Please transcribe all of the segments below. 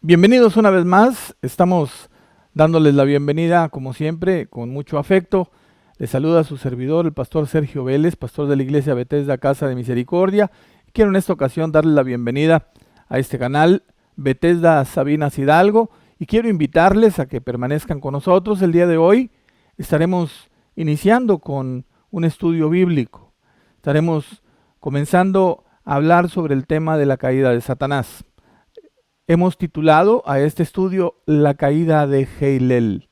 Bienvenidos una vez más, estamos dándoles la bienvenida como siempre con mucho afecto. Les saluda su servidor, el pastor Sergio Vélez, pastor de la iglesia Bethesda Casa de Misericordia. Quiero en esta ocasión darles la bienvenida a este canal Bethesda Sabinas Hidalgo y quiero invitarles a que permanezcan con nosotros. El día de hoy estaremos iniciando con un estudio bíblico. Estaremos comenzando a hablar sobre el tema de la caída de Satanás. Hemos titulado a este estudio La caída de Heilel.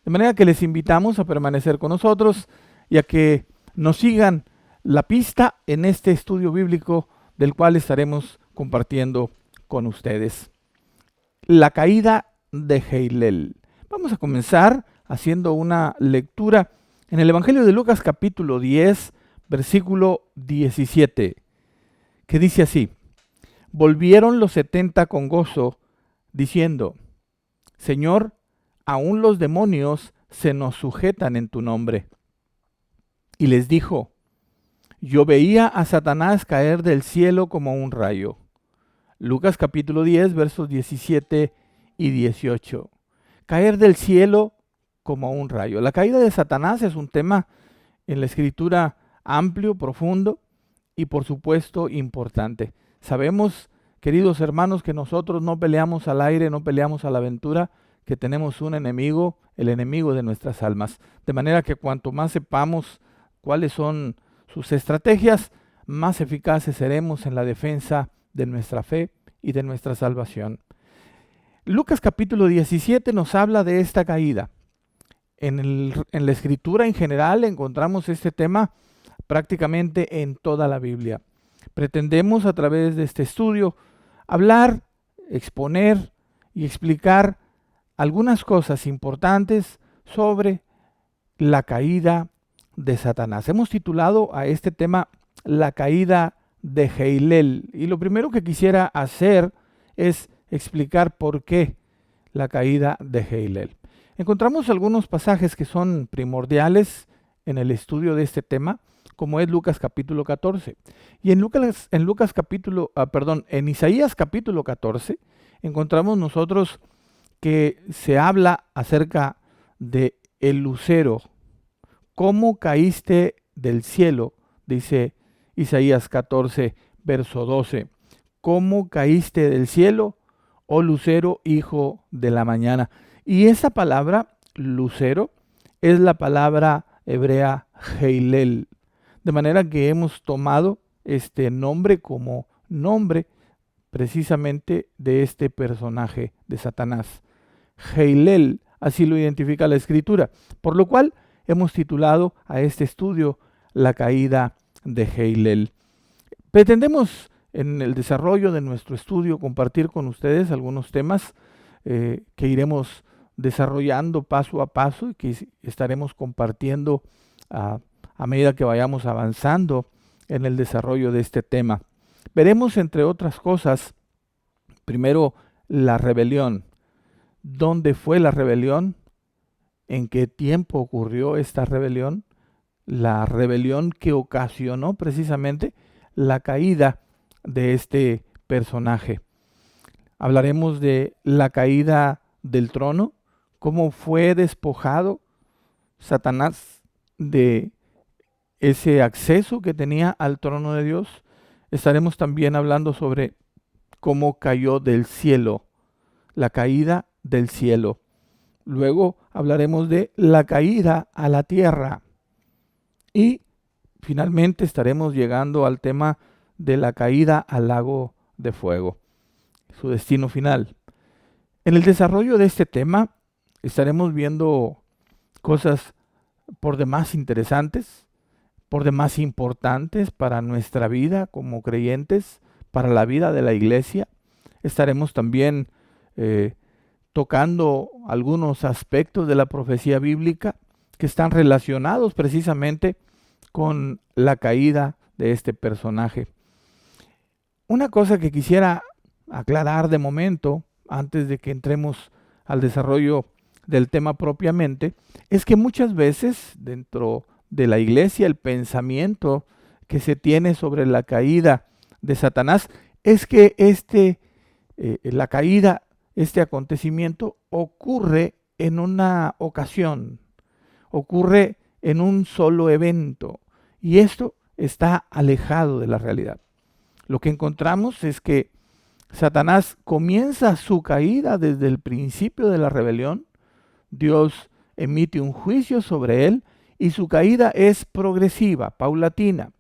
De manera que les invitamos a permanecer con nosotros y a que nos sigan la pista en este estudio bíblico del cual estaremos compartiendo con ustedes. La caída de Heilel. Vamos a comenzar haciendo una lectura en el Evangelio de Lucas capítulo 10, versículo 17, que dice así: Volvieron los 70 con gozo, diciendo: Señor, aún los demonios se nos sujetan en tu nombre. Y les dijo: Yo veía a Satanás caer del cielo como un rayo. Lucas capítulo 10, versos 17 y 18. Caer del cielo como un rayo. La caída de Satanás es un tema en la Escritura amplio, profundo y por supuesto importante. Sabemos, queridos hermanos, que nosotros no peleamos al aire, no peleamos a la aventura, que tenemos un enemigo, el enemigo de nuestras almas. De manera que cuanto más sepamos cuáles son sus estrategias, más eficaces seremos en la defensa de nuestra fe y de nuestra salvación. Lucas capítulo 17 nos habla de esta caída. En la Escritura en general encontramos este tema prácticamente en toda la Biblia. Pretendemos a través de este estudio hablar, exponer y explicar algunas cosas importantes sobre la caída de Satanás. Hemos titulado a este tema La caída de Heilel, y lo primero que quisiera hacer es explicar por qué la caída de Heilel. Encontramos algunos pasajes que son primordiales en el estudio de este tema, como es Lucas capítulo 14. Y en Isaías capítulo 14 encontramos nosotros que se habla acerca de el lucero. ¿Cómo caíste del cielo? Dice Isaías 14, verso 12. ¿Cómo caíste del cielo, oh lucero, hijo de la mañana? Y esa palabra, lucero, es la palabra hebrea Heilel. De manera que hemos tomado este nombre como nombre precisamente de este personaje de Satanás. Heilel, así lo identifica la Escritura, por lo cual hemos titulado a este estudio La caída de Heilel. Pretendemos en el desarrollo de nuestro estudio compartir con ustedes algunos temas que iremos desarrollando paso a paso y que estaremos compartiendo a medida que vayamos avanzando en el desarrollo de este tema. Veremos, entre otras cosas, primero la rebelión. ¿Dónde fue la rebelión? ¿En qué tiempo ocurrió esta rebelión? La rebelión que ocasionó precisamente la caída de este personaje. Hablaremos de la caída del trono, cómo fue despojado Satanás de ese acceso que tenía al trono de Dios. Estaremos también hablando sobre cómo cayó del cielo, la caída del cielo. Luego hablaremos de la caída a la tierra. Y finalmente estaremos llegando al tema de la caída al lago de fuego, su destino final. En el desarrollo de este tema estaremos viendo cosas por demás interesantes, por demás importantes para nuestra vida como creyentes, para la vida de la iglesia. Estaremos también tocando algunos aspectos de la profecía bíblica que están relacionados precisamente con la caída de este personaje. Una cosa que quisiera aclarar de momento, antes de que entremos al desarrollo del tema propiamente, es que muchas veces dentro de la iglesia el pensamiento que se tiene sobre la caída de Satanás es que la caída este acontecimiento ocurre en una ocasión, ocurre en un solo evento, y esto está alejado de la realidad. Lo que encontramos es que Satanás comienza su caída desde el principio de la rebelión. Dios emite un juicio sobre él y su caída es progresiva, paulatina.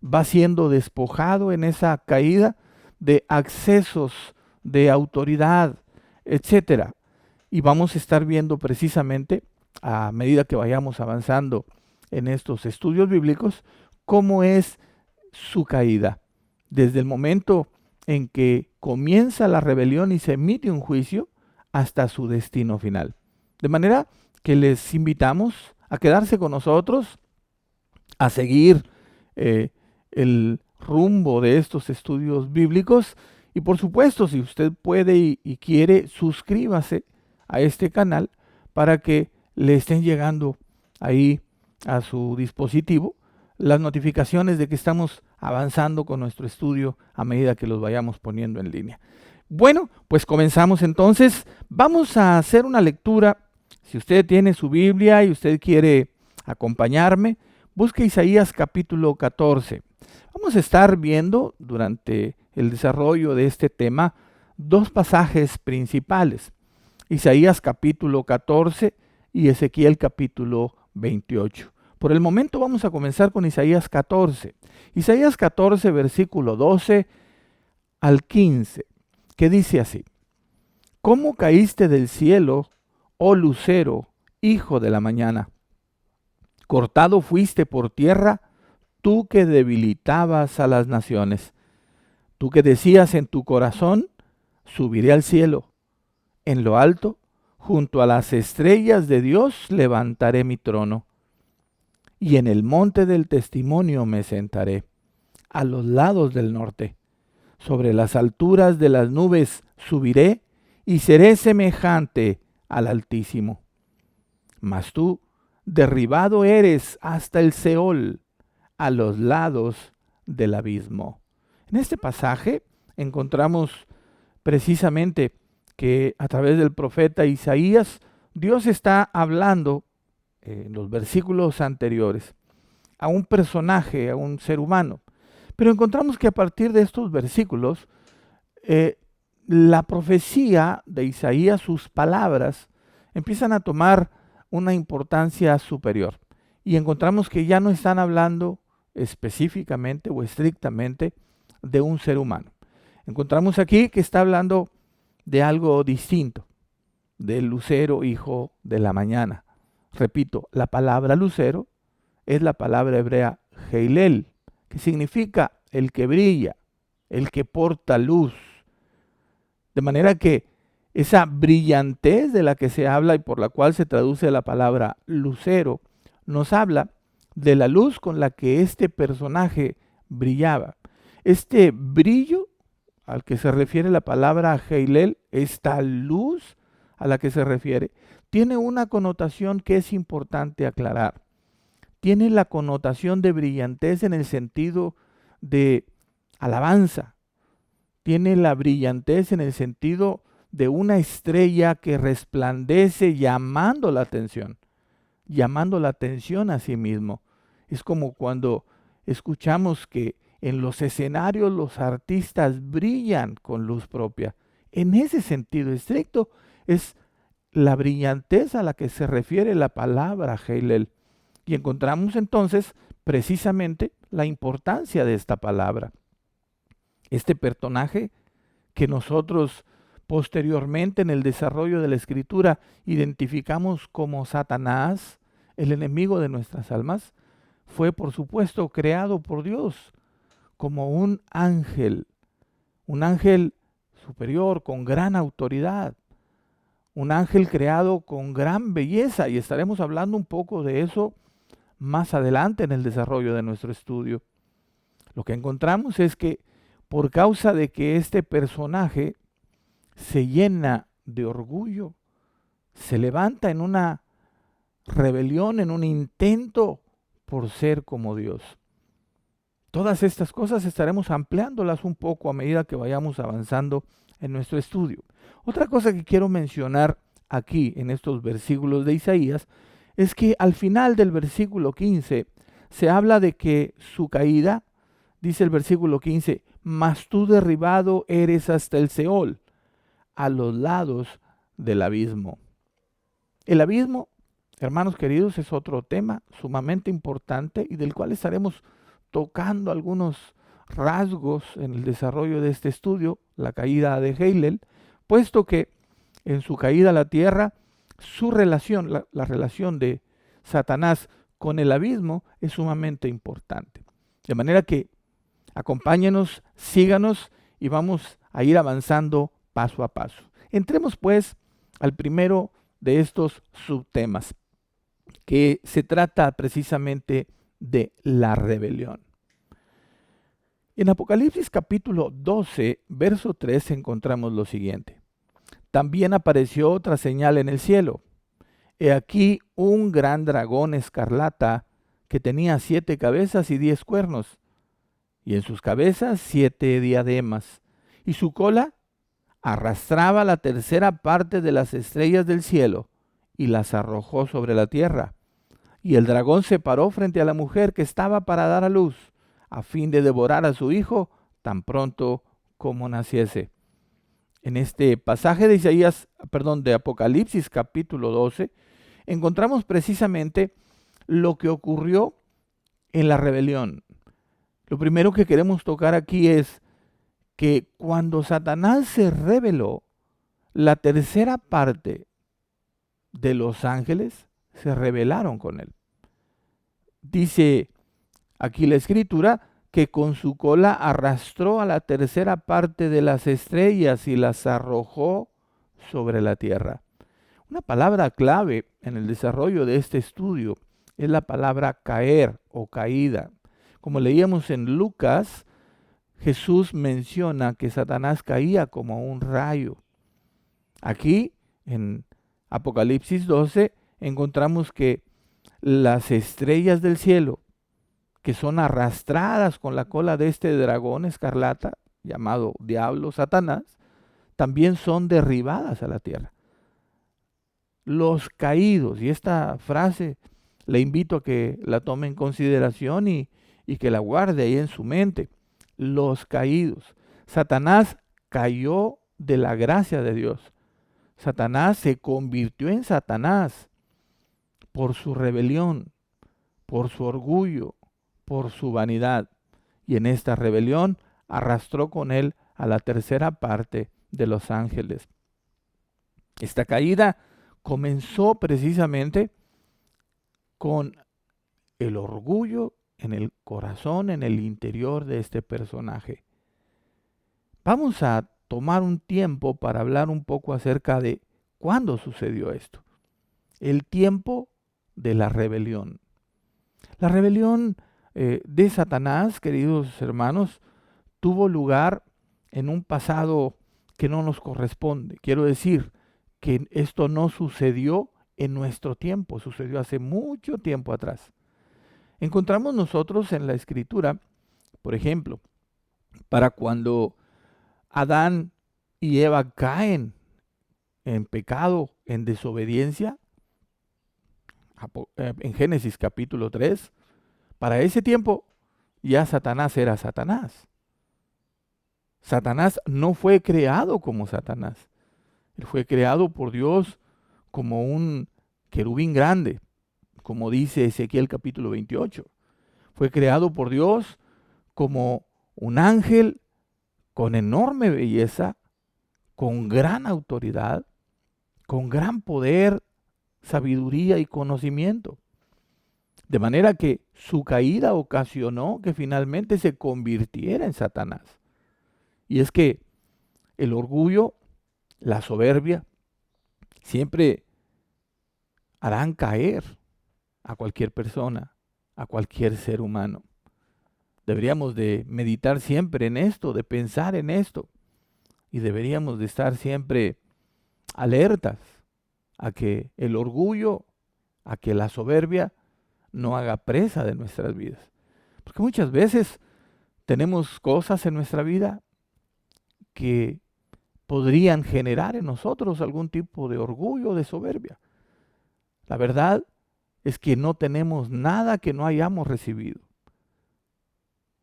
Va siendo despojado en esa caída de accesos, de autoridad, etcétera. Y vamos a estar viendo precisamente, a medida que vayamos avanzando en estos estudios bíblicos, cómo es su caída. Desde el momento en que comienza la rebelión y se emite un juicio hasta su destino final. De manera que les invitamos a quedarse con nosotros, a seguir el rumbo de estos estudios bíblicos y por supuesto, si usted puede y quiere, suscríbase a este canal para que le estén llegando ahí a su dispositivo las notificaciones de que estamos avanzando con nuestro estudio a medida que los vayamos poniendo en línea. Bueno, pues comenzamos entonces. Vamos a hacer una lectura. Si usted tiene su Biblia y usted quiere acompañarme, busque Isaías capítulo 14. Vamos a estar viendo durante el desarrollo de este tema dos pasajes principales. Isaías capítulo 14 y Ezequiel capítulo 28. Por el momento vamos a comenzar con Isaías 14. Isaías 14, versículo 12 al 15, que dice así: ¿Cómo caíste del cielo, oh lucero, hijo de la mañana? Cortado fuiste por tierra, tú que debilitabas a las naciones. Tú que decías en tu corazón, subiré al cielo. En lo alto, junto a las estrellas de Dios, levantaré mi trono. Y en el monte del testimonio me sentaré, a los lados del norte. Sobre las alturas de las nubes subiré y seré semejante al Altísimo. Mas tú, derribado eres hasta el Seol, a los lados del abismo. En este pasaje encontramos precisamente que a través del profeta Isaías, Dios está hablando en los versículos anteriores a un personaje, a un ser humano. Pero encontramos que a partir de estos versículos, la profecía de Isaías, sus palabras, empiezan a tomar una importancia superior. Y encontramos que ya no están hablando específicamente o estrictamente de un ser humano. Encontramos aquí que está hablando de algo distinto, del lucero hijo de la mañana. Repito, la palabra lucero es la palabra hebrea Heilel, que significa el que brilla, el que porta luz. De manera que esa brillantez de la que se habla y por la cual se traduce la palabra lucero, nos habla de la luz con la que este personaje brillaba. Este brillo al que se refiere la palabra Heilel, esta luz a la que se refiere, tiene una connotación que es importante aclarar. Tiene la connotación de brillantez en el sentido de alabanza. Tiene la brillantez en el sentido de una estrella que resplandece llamando la atención a sí mismo. Es como cuando escuchamos que en los escenarios los artistas brillan con luz propia. En ese sentido estricto es la brillantez a la que se refiere la palabra Heilel. Y encontramos entonces precisamente la importancia de esta palabra. Este personaje que nosotros posteriormente en el desarrollo de la Escritura identificamos como Satanás, el enemigo de nuestras almas, fue por supuesto creado por Dios como un ángel superior con gran autoridad, un ángel creado con gran belleza, y estaremos hablando un poco de eso más adelante en el desarrollo de nuestro estudio. Lo que encontramos es que por causa de que este personaje se llena de orgullo, se levanta en una rebelión, en un intento por ser como Dios. Todas estas cosas estaremos ampliándolas un poco a medida que vayamos avanzando en nuestro estudio. Otra cosa que quiero mencionar aquí en estos versículos de Isaías es que al final del versículo 15 se habla de que su caída, dice el versículo 15, mas tú derribado eres hasta el Seol, a los lados del abismo. El abismo, hermanos queridos, es otro tema sumamente importante y del cual estaremos tocando algunos rasgos en el desarrollo de este estudio, la caída de Hillel, puesto que en su caída a la tierra, su relación, la relación de Satanás con el abismo es sumamente importante. De manera que acompáñenos, síganos y vamos a ir avanzando paso a paso. Entremos pues al primero de estos subtemas, que se trata precisamente de la rebelión. En Apocalipsis capítulo 12, verso 3 encontramos lo siguiente. También apareció otra señal en el cielo. He aquí un gran dragón escarlata que tenía 7 cabezas y 10 cuernos, y en sus cabezas 7 diademas, y su cola arrastraba la tercera parte de las estrellas del cielo, y las arrojó sobre la tierra. Y el dragón se paró frente a la mujer que estaba para dar a luz, a fin de devorar a su hijo tan pronto como naciese. En este pasaje de de Apocalipsis capítulo 12, encontramos precisamente lo que ocurrió en la rebelión. Lo primero que queremos tocar aquí es que cuando Satanás se rebeló, la tercera parte de los ángeles se rebelaron con él. Dice aquí la escritura que con su cola arrastró a la tercera parte de las estrellas y las arrojó sobre la tierra. Una palabra clave en el desarrollo de este estudio es la palabra caer o caída. Como leíamos en Lucas, Jesús menciona que Satanás caía como un rayo. Aquí, en Apocalipsis 12, encontramos que las estrellas del cielo, que son arrastradas con la cola de este dragón escarlata, llamado diablo Satanás, también son derribadas a la tierra. Los caídos, y esta frase le invito a que la tome en consideración y que la guarde ahí en su mente. Los caídos. Satanás cayó de la gracia de Dios. Satanás se convirtió en Satanás por su rebelión, por su orgullo, por su vanidad. Y en esta rebelión arrastró con él a la tercera parte de los ángeles. Esta caída comenzó precisamente con el orgullo en el corazón, en el interior de este personaje. Vamos a tomar un tiempo para hablar un poco acerca de cuándo sucedió esto. El tiempo de la rebelión. La rebelión de Satanás, queridos hermanos, tuvo lugar en un pasado que no nos corresponde. Quiero decir que esto no sucedió en nuestro tiempo, sucedió hace mucho tiempo atrás. Encontramos nosotros en la Escritura, por ejemplo, para cuando Adán y Eva caen en pecado, en desobediencia, en Génesis capítulo 3, para ese tiempo ya Satanás era Satanás. Satanás no fue creado como Satanás. Él fue creado por Dios como un querubín grande, como dice Ezequiel capítulo 28. Fue creado por Dios como un ángel con enorme belleza, con gran autoridad, con gran poder, sabiduría y conocimiento. De manera que su caída ocasionó que finalmente se convirtiera en Satanás. Y es que el orgullo, la soberbia, siempre harán caer a cualquier persona, a cualquier ser humano. Deberíamos de meditar siempre en esto, de pensar en esto. Y deberíamos de estar siempre alertas a que el orgullo, a que la soberbia no haga presa de nuestras vidas. Porque muchas veces Tenemos cosas en nuestra vida que podrían generar en nosotros algún tipo de orgullo, de soberbia. La verdad es que no tenemos nada que no hayamos recibido.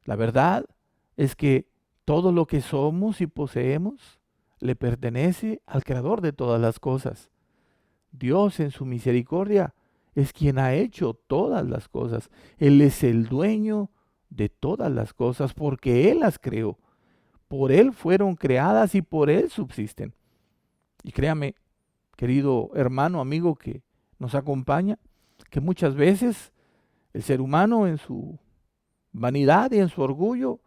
La verdad es que todo lo que somos y poseemos le pertenece al Creador de todas las cosas. Dios en su misericordia es quien ha hecho todas las cosas. Él es el dueño de todas las cosas porque Él las creó. Por Él fueron creadas y por Él subsisten. Y créame, querido hermano, amigo que nos acompaña, que muchas veces el ser humano en su vanidad y en su orgullo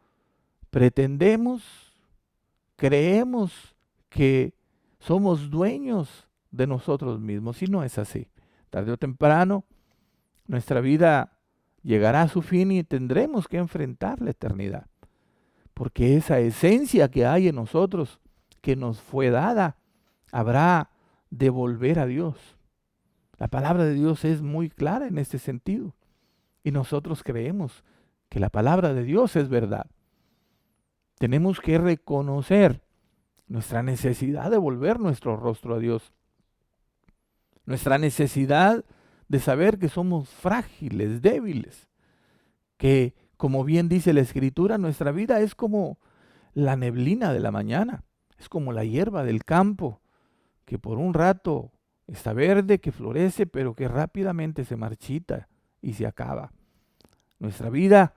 creemos que somos dueños de nosotros mismos y no es así. Tarde o temprano nuestra vida llegará a su fin y tendremos que enfrentar la eternidad, porque esa esencia que hay en nosotros, que nos fue dada, habrá de volver a Dios. La palabra de Dios es muy clara en este sentido y nosotros creemos que la palabra de Dios es verdad. Tenemos que reconocer nuestra necesidad de volver nuestro rostro a Dios, nuestra necesidad de saber que somos frágiles, débiles, que como bien dice la Escritura, nuestra vida es como la neblina de la mañana, es como la hierba del campo, que por un rato está verde, que florece, pero que rápidamente se marchita y se acaba. Nuestra vida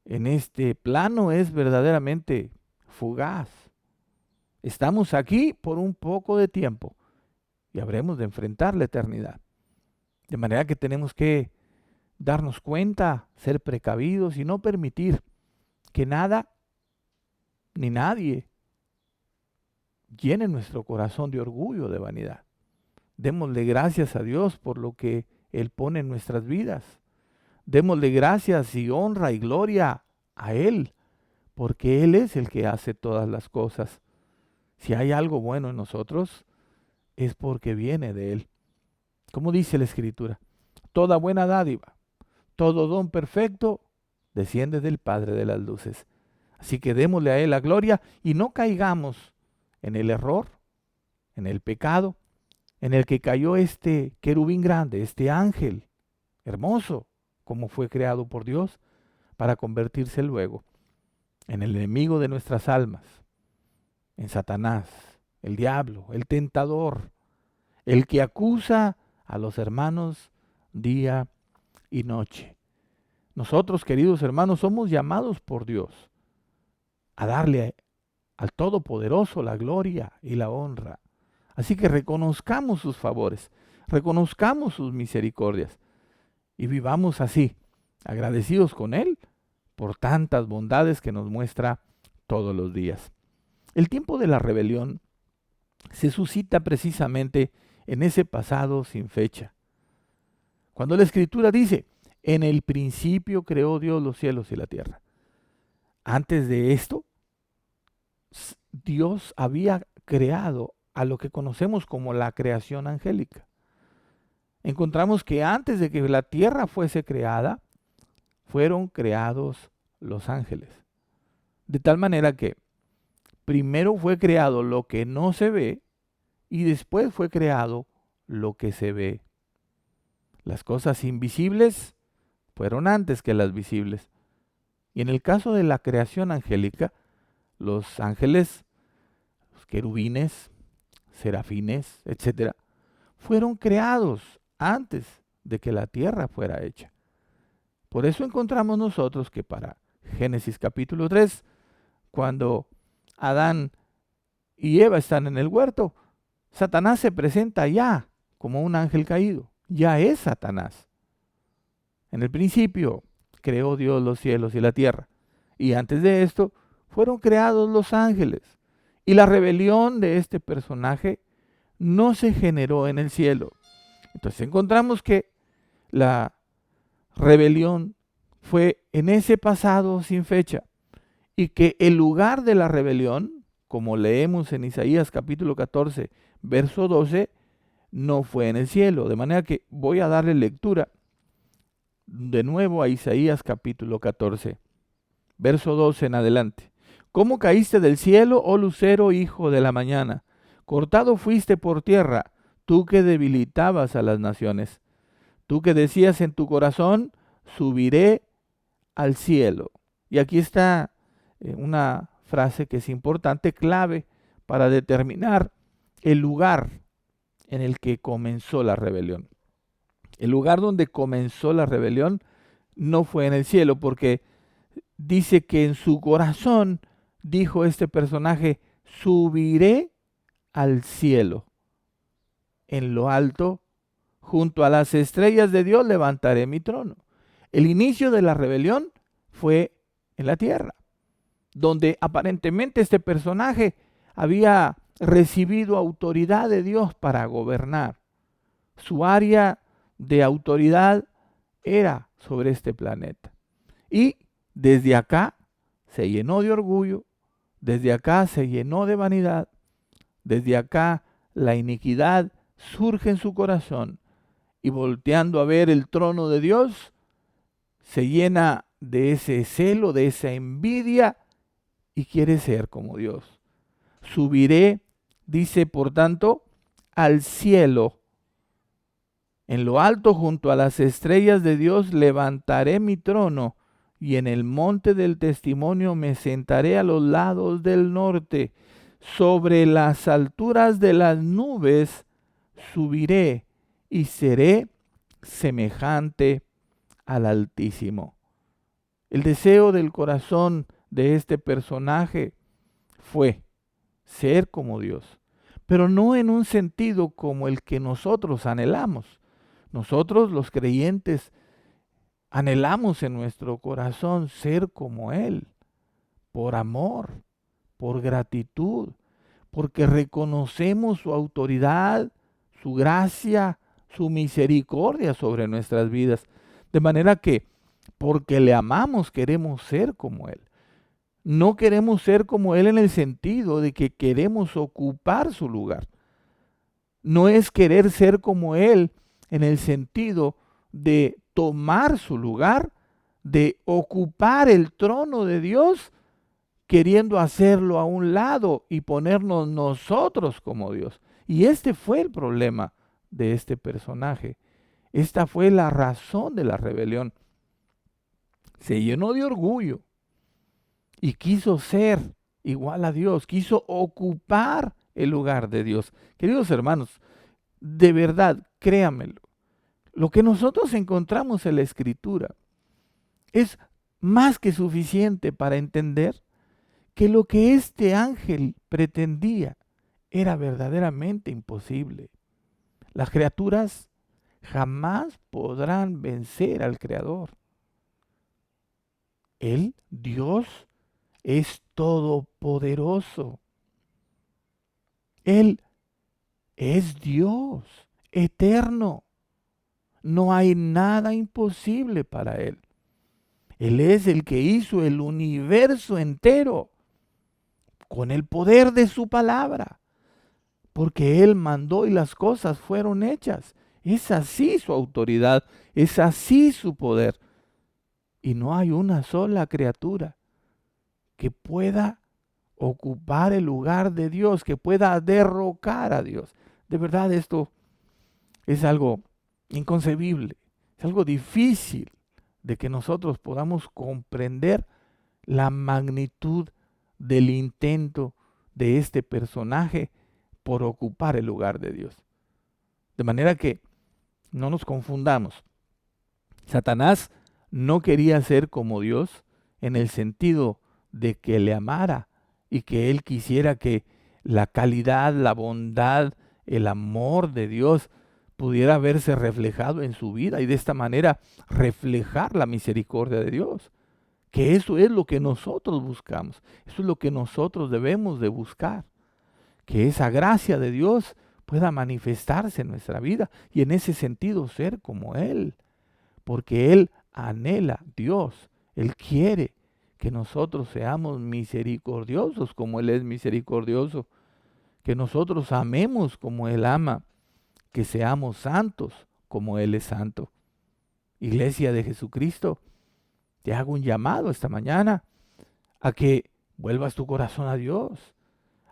en este plano es verdaderamente fugaz. Estamos aquí por un poco de tiempo y habremos de enfrentar la eternidad. De manera que tenemos que darnos cuenta, ser precavidos y no permitir que nada ni nadie llene nuestro corazón de orgullo, de vanidad. Démosle gracias a Dios por lo que Él pone en nuestras vidas. Démosle gracias y honra y gloria a Él, porque Él es el que hace todas las cosas. Si hay algo bueno en nosotros, es porque viene de Él. Como dice la Escritura, toda buena dádiva, todo don perfecto, desciende del Padre de las luces. Así que démosle a Él la gloria y no caigamos en el error, en el pecado, en el que cayó este querubín grande, este ángel hermoso, como fue creado por Dios, para convertirse luego en el enemigo de nuestras almas, en Satanás, el diablo, el tentador, el que acusa a los hermanos día y noche. Nosotros, queridos hermanos, somos llamados por Dios a darle al Todopoderoso la gloria y la honra. Así que reconozcamos sus favores, reconozcamos sus misericordias y vivamos así, agradecidos con Él por tantas bondades que nos muestra todos los días. El tiempo de la rebelión se suscita precisamente en ese pasado sin fecha. Cuando la Escritura dice, en el principio creó Dios los cielos y la tierra. Antes de esto, Dios había creado a lo que conocemos como la creación angélica. Encontramos que antes de que la tierra fuese creada, fueron creados los ángeles. De tal manera que primero fue creado lo que no se ve y después fue creado lo que se ve. Las cosas invisibles fueron antes que las visibles. Y en el caso de la creación angélica, los ángeles, los querubines, serafines, etcétera, fueron creados antes de que la tierra fuera hecha. Por eso encontramos nosotros que para Génesis capítulo 3, cuando Adán y Eva están en el huerto, Satanás se presenta ya como un ángel caído, ya es Satanás. En el principio creó Dios los cielos y la tierra, y antes de esto fueron creados los ángeles. Y la rebelión de este personaje no se generó en el cielo. Entonces encontramos que la rebelión fue en ese pasado sin fecha y que el lugar de la rebelión, como leemos en Isaías capítulo 14, verso 12, no fue en el cielo. De manera que voy a darle lectura de nuevo a Isaías capítulo 14, Verso 12 en adelante. ¿Cómo caíste del cielo, oh lucero, hijo de la mañana? Cortado fuiste por tierra, tú que debilitabas a las naciones. Tú que decías en tu corazón, subiré al cielo. Y aquí está una frase que es importante, clave, para determinar el lugar en el que comenzó la rebelión. El lugar donde comenzó la rebelión no fue en el cielo, porque dice que en su corazón dijo este personaje, subiré al cielo. En lo alto, junto a las estrellas de Dios, levantaré mi trono. El inicio de la rebelión fue en la tierra, donde aparentemente este personaje había recibido autoridad de Dios para gobernar. Su área de autoridad era sobre este planeta. Y desde acá se llenó de orgullo, desde acá se llenó de vanidad, desde acá la iniquidad surge en su corazón y volteando a ver el trono de Dios, se llena de ese celo, de esa envidia y quiere ser como Dios. Subiré, dice por tanto, al cielo. En lo alto junto a las estrellas de Dios levantaré mi trono y en el monte del testimonio me sentaré a los lados del norte. Sobre las alturas de las nubes subiré y seré semejante al Altísimo. El deseo del corazón de este personaje fue ser como Dios, pero no en un sentido como el que nosotros anhelamos. Nosotros los creyentes anhelamos en nuestro corazón ser como Él, por amor, por gratitud, porque reconocemos su autoridad, su gracia, su misericordia sobre nuestras vidas. De manera que, porque le amamos, queremos ser como Él. No queremos ser como Él en el sentido de que queremos ocupar su lugar. No es querer ser como Él en el sentido de tomar su lugar, de ocupar el trono de Dios, queriendo hacerlo a un lado y ponernos nosotros como Dios. Y este fue el problema de este personaje. Esta fue la razón de la rebelión. Se llenó de orgullo y quiso ser igual a Dios, quiso ocupar el lugar de Dios. Queridos hermanos, de verdad, créanmelo, lo que nosotros encontramos en la Escritura es más que suficiente para entender que lo que este ángel pretendía era verdaderamente imposible. Las criaturas jamás podrán vencer al Creador. Él, Dios, es todopoderoso. Él es Dios, eterno. No hay nada imposible para Él. Él es el que hizo el universo entero con el poder de su palabra, porque Él mandó y las cosas fueron hechas. Es así su autoridad, es así su poder. Y no hay una sola criatura que pueda ocupar el lugar de Dios, que pueda derrocar a Dios. De verdad esto es algo inconcebible, es algo difícil de que nosotros podamos comprender la magnitud del intento de este personaje por ocupar el lugar de Dios. De manera que no nos confundamos. Satanás no quería ser como Dios en el sentido de que le amara y que él quisiera que la calidad, la bondad, el amor de Dios pudiera verse reflejado en su vida y de esta manera reflejar la misericordia de Dios. Que eso es lo que nosotros buscamos, eso es lo que nosotros debemos de buscar, que esa gracia de Dios pueda manifestarse en nuestra vida y en ese sentido ser como Él, porque Él anhela, Dios, Él quiere que nosotros seamos misericordiosos como Él es misericordioso, que nosotros amemos como Él ama, que seamos santos como Él es santo. Iglesia de Jesucristo, te hago un llamado esta mañana a que vuelvas tu corazón a Dios,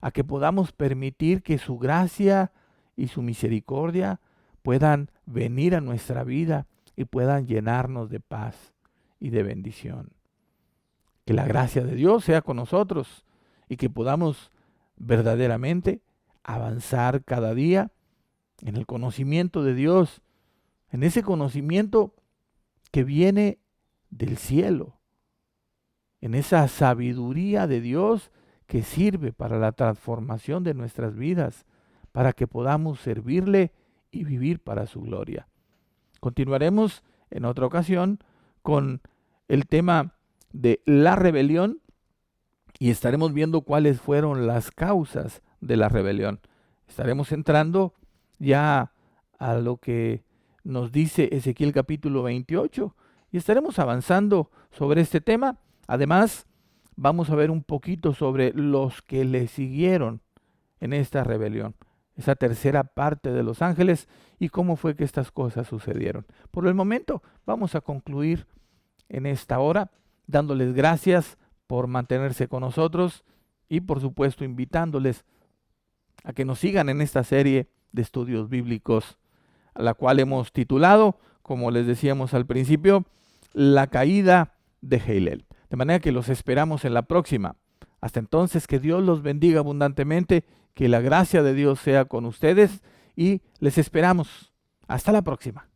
a que podamos permitir que su gracia y su misericordia puedan venir a nuestra vida y puedan llenarnos de paz y de bendición. Que la gracia de Dios sea con nosotros y que podamos verdaderamente avanzar cada día en el conocimiento de Dios, en ese conocimiento que viene del cielo, en esa sabiduría de Dios que sirve para la transformación de nuestras vidas, para que podamos servirle y vivir para su gloria. Continuaremos en otra ocasión con el tema de la rebelión y estaremos viendo cuáles fueron las causas de la rebelión. Estaremos entrando ya a lo que nos dice Ezequiel capítulo 28 y estaremos avanzando sobre este tema. Además, vamos a ver un poquito sobre los que le siguieron en esta rebelión, esa tercera parte de los ángeles y cómo fue que estas cosas sucedieron. Por el momento, vamos a concluir en esta hora dándoles gracias por mantenerse con nosotros y por supuesto invitándoles a que nos sigan en esta serie de estudios bíblicos, a la cual hemos titulado, como les decíamos al principio, La caída de Heilel. De manera que los esperamos en la próxima. Hasta entonces, que Dios los bendiga abundantemente, que la gracia de Dios sea con ustedes y les esperamos. Hasta la próxima.